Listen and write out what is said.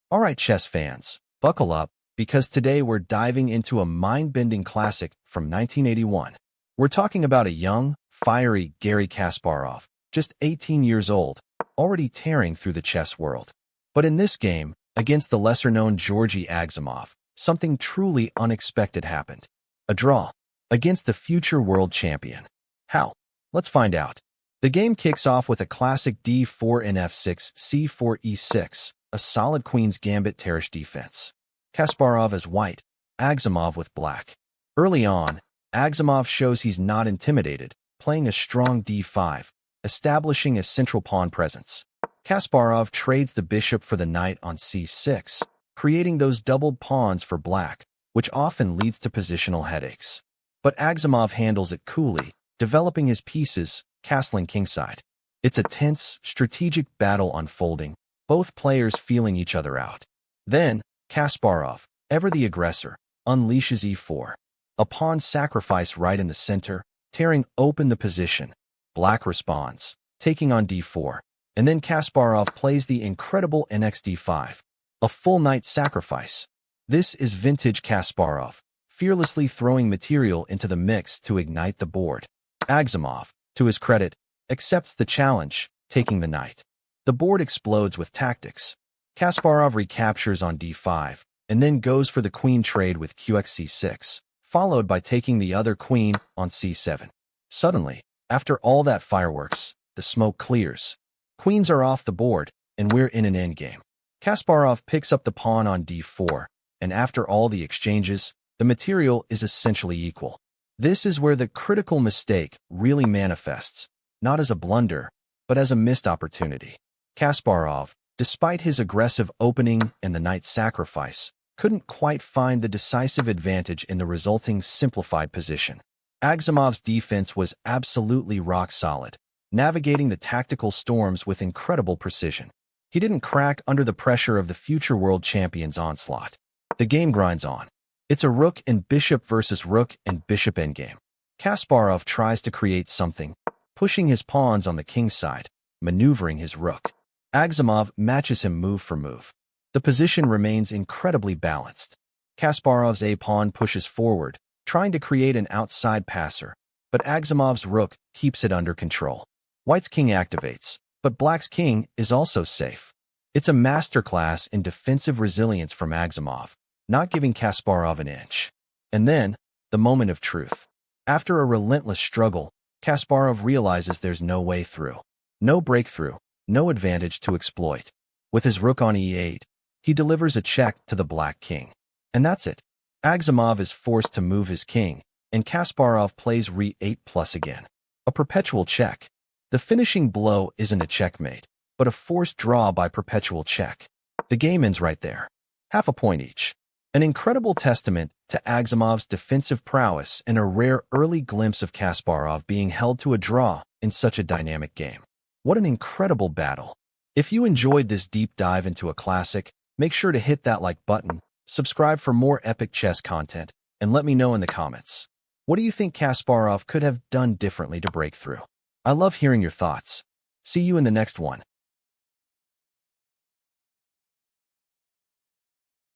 Alright, chess fans, buckle up, because today we're diving into a mind-bending classic from 1981. We're talking about a young, fiery Garry Kasparov, just 18 years old, already tearing through the chess world. But in this game, against the lesser-known Georgy Agzamov, something truly unexpected happened. A draw against the future world champion. How? Let's find out. The game kicks off with a classic d4 and f6, c4 e6, a solid queen's gambit Tarrasch defense. Kasparov as white, Agzamov with black. Early on, Agzamov shows he's not intimidated, playing a strong d5, establishing a central pawn presence. Kasparov trades the bishop for the knight on c6, creating those doubled pawns for black, which often leads to positional headaches. But Agzamov handles it coolly, developing his pieces, castling kingside. It's a tense, strategic battle unfolding, both players feeling each other out. Then, Kasparov, ever the aggressor, unleashes e4. A pawn sacrifice right in the center, tearing open the position. Black responds, taking on d4. And then Kasparov plays the incredible nxd5. A full knight sacrifice. This is vintage Kasparov, fearlessly throwing material into the mix to ignite the board. Agzamov, to his credit, accepts the challenge, taking the knight. The board explodes with tactics. Kasparov recaptures on d5, and then goes for the queen trade with qxc6, followed by taking the other queen on c7. Suddenly, after all that fireworks, the smoke clears. Queens are off the board, and we're in an endgame. Kasparov picks up the pawn on d4, and after all the exchanges, the material is essentially equal. This is where the critical mistake really manifests, not as a blunder, but as a missed opportunity. Kasparov, despite his aggressive opening and the knight sacrifice, couldn't quite find the decisive advantage in the resulting simplified position. Agzamov's defense was absolutely rock solid, navigating the tactical storms with incredible precision. He didn't crack under the pressure of the future world champion's onslaught. The game grinds on. It's a rook and bishop versus rook and bishop endgame. Kasparov tries to create something, pushing his pawns on the king's side, maneuvering his rook. Agzamov matches him move for move. The position remains incredibly balanced. Kasparov's a-pawn pushes forward, trying to create an outside passer, but Agzamov's rook keeps it under control. White's king activates, but black's king is also safe. It's a masterclass in defensive resilience from Agzamov, not giving Kasparov an inch. And then, the moment of truth. After a relentless struggle, Kasparov realizes there's no way through. No breakthrough, no advantage to exploit. With his rook on e8, he delivers a check to the black king. And that's it. Agzamov is forced to move his king, and Kasparov plays re8 plus again. A perpetual check. The finishing blow isn't a checkmate, but a forced draw by perpetual check. The game ends right there. Half a point each. An incredible testament to Agzamov's defensive prowess and a rare early glimpse of Kasparov being held to a draw in such a dynamic game. What an incredible battle. If you enjoyed this deep dive into a classic, make sure to hit that like button, subscribe for more epic chess content, and let me know in the comments. What do you think Kasparov could have done differently to break through? I love hearing your thoughts. See you in the next one.